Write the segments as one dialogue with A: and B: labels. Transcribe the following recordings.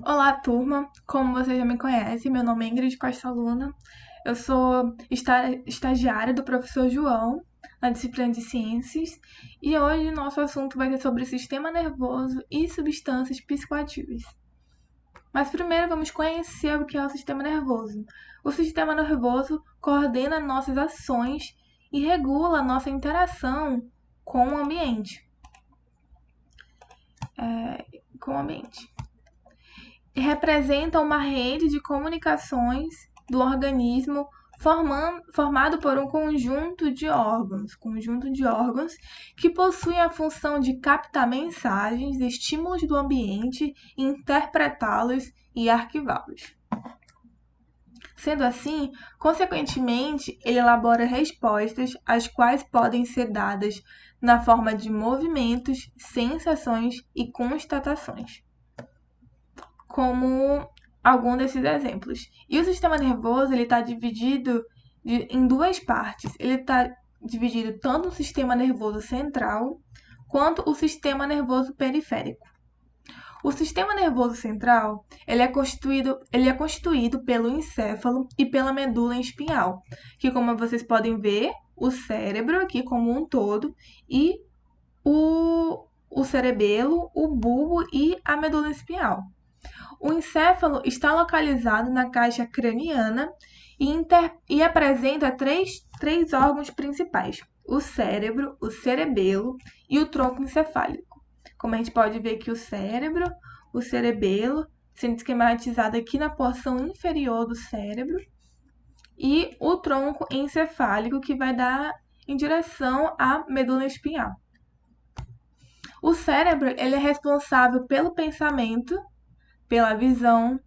A: Olá, turma! Como vocês já me conhecem, meu nome é Ingrid Costa Luna. Eu sou estagiária do professor João, na disciplina de Ciências, e hoje nosso assunto vai ser sobre sistema nervoso e substâncias psicoativas. Mas primeiro vamos conhecer o que é o sistema nervoso. O sistema nervoso coordena nossas ações e regula nossa interação com o ambiente. Com o ambiente. Representa uma rede de comunicações do organismo formado por um conjunto de órgãos que possuem a função de captar mensagens, estímulos do ambiente, interpretá-los e arquivá-los. Sendo assim, consequentemente, ele elabora respostas as quais podem ser dadas na forma de movimentos, sensações e constatações, como algum desses exemplos. E o sistema nervoso ele está dividido em duas partes. Ele está dividido tanto no sistema nervoso central quanto o sistema nervoso periférico. O sistema nervoso central ele é constituído pelo encéfalo e pela medula espinhal, que, como vocês podem ver, o cérebro aqui como um todo e o cerebelo, o bulbo e a medula espinhal. O encéfalo está localizado na caixa craniana e apresenta três órgãos principais: o cérebro, o cerebelo e o tronco encefálico. Como a gente pode ver aqui, o cérebro, o cerebelo, sendo esquematizado aqui na porção inferior do cérebro, e o tronco encefálico, que vai dar em direção à medula espinhal. O cérebro ele é responsável pelo pensamento, pela visão,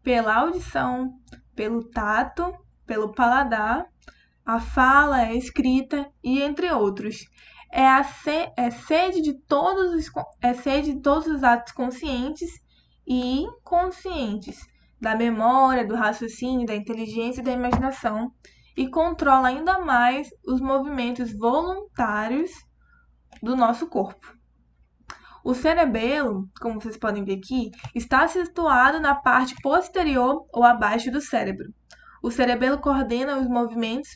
A: pela audição, pelo tato, pelo paladar, a fala, a escrita e entre outros. É sede de todos os atos conscientes e inconscientes, da memória, do raciocínio, da inteligência e da imaginação, e controla ainda mais os movimentos voluntários do nosso corpo. O cerebelo, como vocês podem ver aqui, está situado na parte posterior ou abaixo do cérebro. O cerebelo coordena os movimentos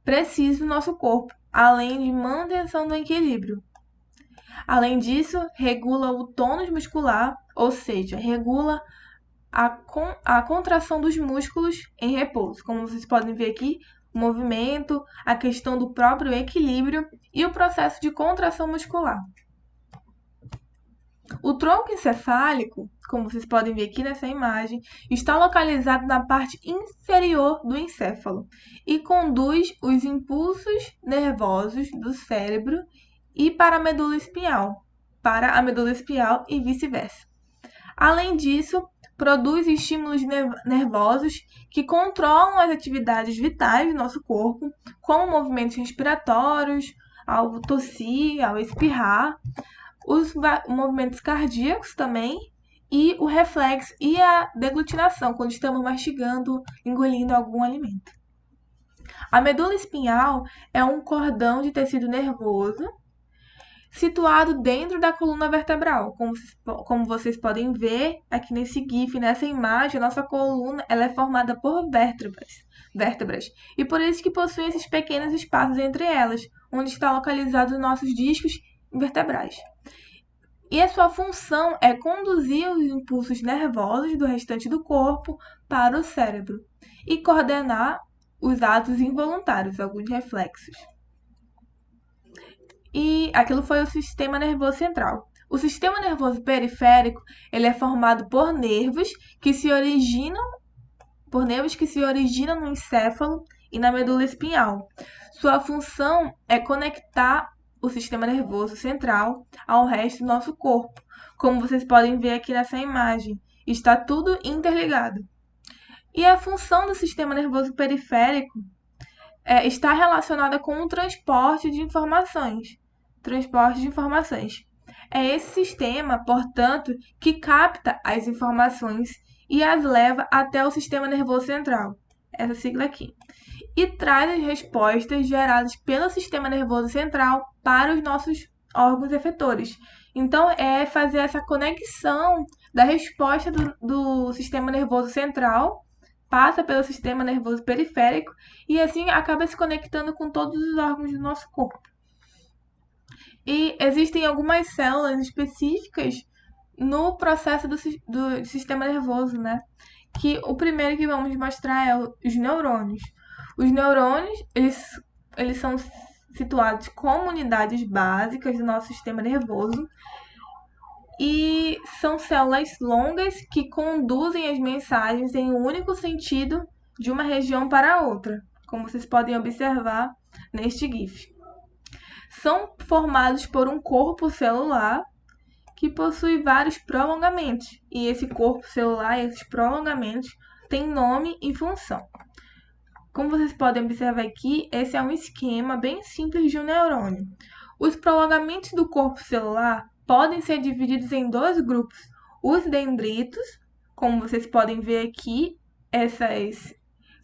A: precisos do nosso corpo, além de manutenção do equilíbrio. Além disso, regula o tônus muscular, ou seja, regula a contração dos músculos em repouso. Como vocês podem ver aqui, o movimento, a questão do próprio equilíbrio e o processo de contração muscular. O tronco encefálico, como vocês podem ver aqui nessa imagem, está localizado na parte inferior do encéfalo e conduz os impulsos nervosos do cérebro e para a medula espinhal e vice-versa. Além disso, produz estímulos nervosos que controlam as atividades vitais do nosso corpo, como movimentos respiratórios, ao tossir, ao espirrar, os movimentos cardíacos também, e o reflexo e a deglutinação, quando estamos mastigando, engolindo algum alimento. A medula espinhal é um cordão de tecido nervoso situado dentro da coluna vertebral. Como vocês podem ver aqui nesse GIF, nessa imagem, a nossa coluna ela é formada por vértebras. E por isso que possui esses pequenos espaços entre elas, onde estão localizados os nossos discos vertebrais. E a sua função é conduzir os impulsos nervosos do restante do corpo para o cérebro e coordenar os atos involuntários, alguns reflexos. E aquilo foi o sistema nervoso central. O sistema nervoso periférico ele é formado por nervos que se originam no encéfalo e na medula espinhal. Sua função é conectar o sistema nervoso central ao resto do nosso corpo. Como vocês podem ver aqui nessa imagem, está tudo interligado. E a função do sistema nervoso periférico está relacionada com o transporte de informações. É esse sistema, portanto, que capta as informações e as leva até o sistema nervoso central, essa sigla aqui, e traz as respostas geradas pelo sistema nervoso central para os nossos órgãos efetores. Então, é fazer essa conexão da resposta do sistema nervoso central, passa pelo sistema nervoso periférico e assim acaba se conectando com todos os órgãos do nosso corpo. E existem algumas células específicas no processo do sistema nervoso, né? Que o primeiro que vamos mostrar é os neurônios. Os neurônios, eles são situados como unidades básicas do nosso sistema nervoso e são células longas que conduzem as mensagens em um único sentido de uma região para outra, como vocês podem observar neste GIF. São formados por um corpo celular que possui vários prolongamentos, e esse corpo celular, esses prolongamentos, têm nome e função. Como vocês podem observar aqui, esse é um esquema bem simples de um neurônio. Os prolongamentos do corpo celular podem ser divididos em dois grupos. Os dendritos, como vocês podem ver aqui,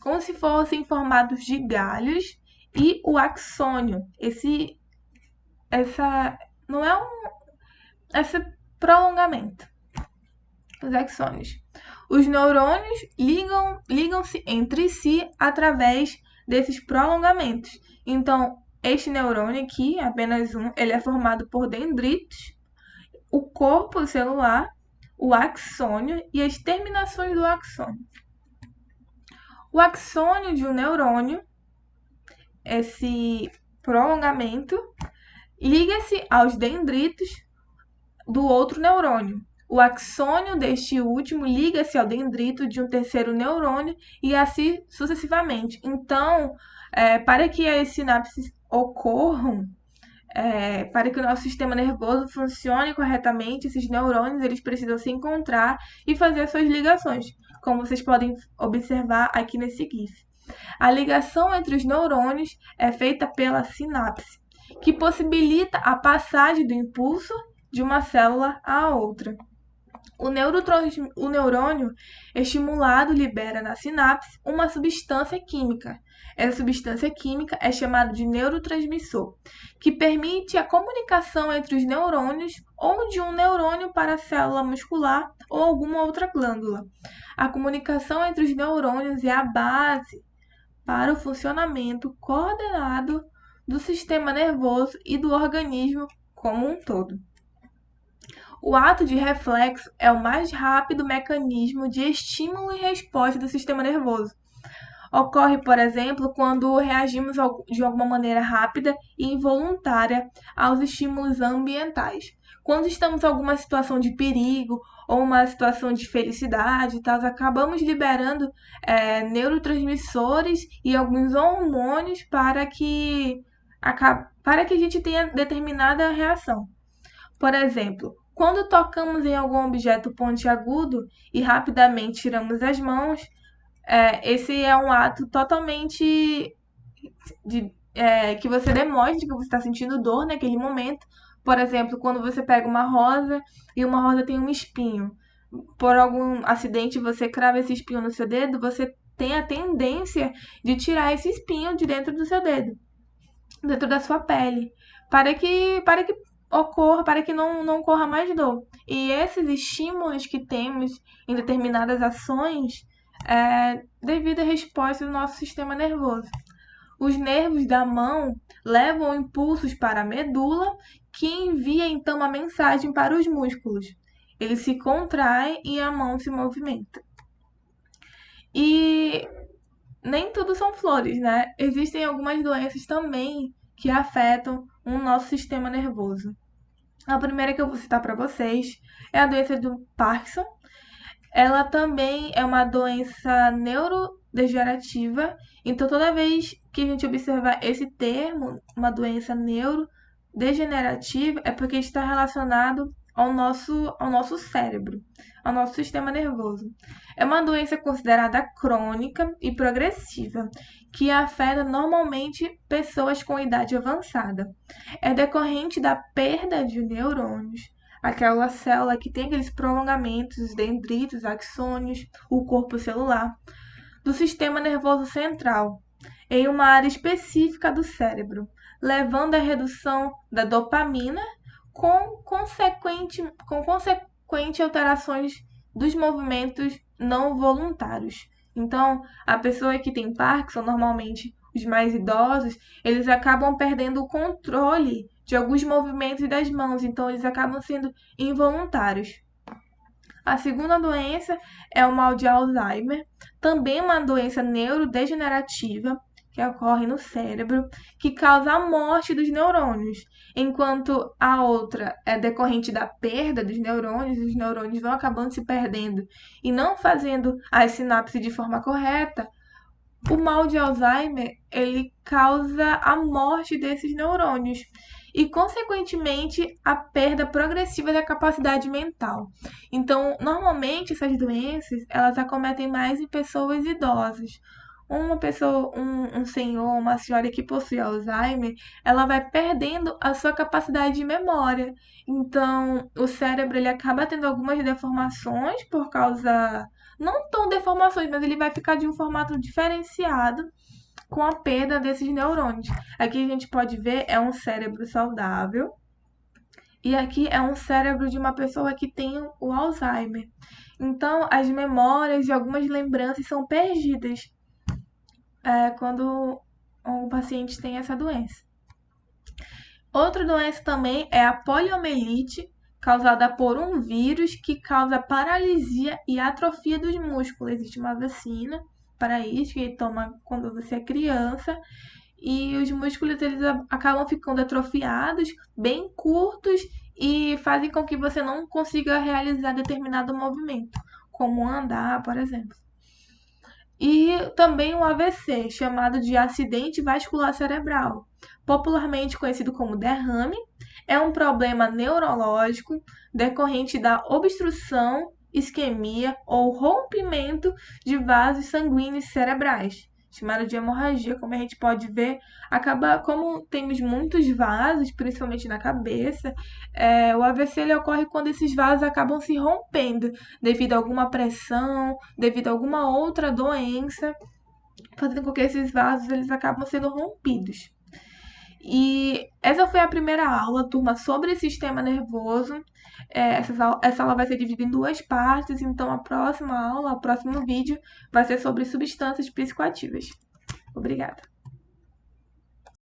A: como se fossem formados de galhos, e o axônio. Esse prolongamento. Os axônios. Os neurônios ligam-se entre si através desses prolongamentos. Então, este neurônio aqui, apenas um, ele é formado por dendritos, o corpo celular, o axônio e as terminações do axônio. O axônio de um neurônio, esse prolongamento, liga-se aos dendritos do outro neurônio. O axônio deste último liga-se ao dendrito de um terceiro neurônio e assim sucessivamente. Então, para que as sinapses ocorram, para que o nosso sistema nervoso funcione corretamente, esses neurônios eles precisam se encontrar e fazer suas ligações, como vocês podem observar aqui nesse GIF. A ligação entre os neurônios é feita pela sinapse, que possibilita a passagem do impulso de uma célula à outra. O neurônio estimulado libera na sinapse uma substância química. Essa substância química é chamada de neurotransmissor, que permite a comunicação entre os neurônios ou de um neurônio para a célula muscular ou alguma outra glândula. A comunicação entre os neurônios é a base para o funcionamento coordenado do sistema nervoso e do organismo como um todo. O ato de reflexo é o mais rápido mecanismo de estímulo e resposta do sistema nervoso. Ocorre, por exemplo, quando reagimos de alguma maneira rápida e involuntária aos estímulos ambientais. Quando estamos em alguma situação de perigo ou uma situação de felicidade, acabamos liberando neurotransmissores e alguns hormônios para que a gente tenha determinada reação. Por exemplo, quando tocamos em algum objeto pontiagudo e rapidamente tiramos as mãos, esse é um ato totalmente que você demonstra que você está sentindo dor naquele momento. Por exemplo, quando você pega uma rosa e uma rosa tem um espinho. Por algum acidente você crava esse espinho no seu dedo, você tem a tendência de tirar esse espinho de dentro do seu dedo, dentro da sua pele, para que não ocorra mais dor. E esses estímulos que temos em determinadas ações devido à resposta do nosso sistema nervoso. Os nervos da mão levam impulsos para a medula, que envia então a mensagem para os músculos. Eles se contraem e a mão se movimenta. E nem tudo são flores, né? Existem algumas doenças também que afetam o nosso sistema nervoso. A primeira que eu vou citar para vocês é a doença do Parkinson. Ela também é uma doença neurodegenerativa. Então, toda vez que a gente observar esse termo, uma doença neurodegenerativa, é porque está relacionado ao nosso cérebro, ao nosso sistema nervoso. É uma doença considerada crônica e progressiva, que afeta normalmente pessoas com idade avançada. É decorrente da perda de neurônios, aquela célula que tem aqueles prolongamentos, os dendritos, axônios, o corpo celular, do sistema nervoso central, em uma área específica do cérebro, levando à redução da dopamina, com consequente alterações dos movimentos não voluntários. Então, a pessoa que tem Parkinson, normalmente os mais idosos, eles acabam perdendo o controle de alguns movimentos das mãos, então eles acabam sendo involuntários. A segunda doença é o mal de Alzheimer, também uma doença neurodegenerativa que ocorre no cérebro, que causa a morte dos neurônios, enquanto a outra é decorrente da perda dos neurônios, os neurônios vão acabando se perdendo e não fazendo as sinapses de forma correta. O mal de Alzheimer, ele causa a morte desses neurônios e, consequentemente, a perda progressiva da capacidade mental. Então, normalmente, essas doenças, elas acometem mais em pessoas idosas. Uma pessoa, um senhor, uma senhora que possui Alzheimer, ela vai perdendo a sua capacidade de memória. Então, o cérebro, ele acaba tendo algumas deformações por causa não tão deformações, mas ele vai ficar de um formato diferenciado com a perda desses neurônios. Aqui a gente pode ver é um cérebro saudável e aqui é um cérebro de uma pessoa que tem o Alzheimer. Então, as memórias e algumas lembranças são perdidas quando o paciente tem essa doença. Outra doença também é a poliomielite, causada por um vírus que causa paralisia e atrofia dos músculos. Existe uma vacina para isso que toma quando você é criança e os músculos eles acabam ficando atrofiados, bem curtos e fazem com que você não consiga realizar determinado movimento, como andar, por exemplo. E também um AVC, chamado de acidente vascular cerebral, popularmente conhecido como derrame, é um problema neurológico decorrente da obstrução, isquemia ou rompimento de vasos sanguíneos cerebrais, chamado de hemorragia, como a gente pode ver, acaba como temos muitos vasos, principalmente na cabeça, o AVC ele ocorre quando esses vasos acabam se rompendo devido a alguma pressão, devido a alguma outra doença, fazendo com que esses vasos eles acabam sendo rompidos. E essa foi a primeira aula, turma, sobre sistema nervoso. Essa aula vai ser dividida em duas partes, então a próxima aula, o próximo vídeo, vai ser sobre substâncias psicoativas. Obrigada.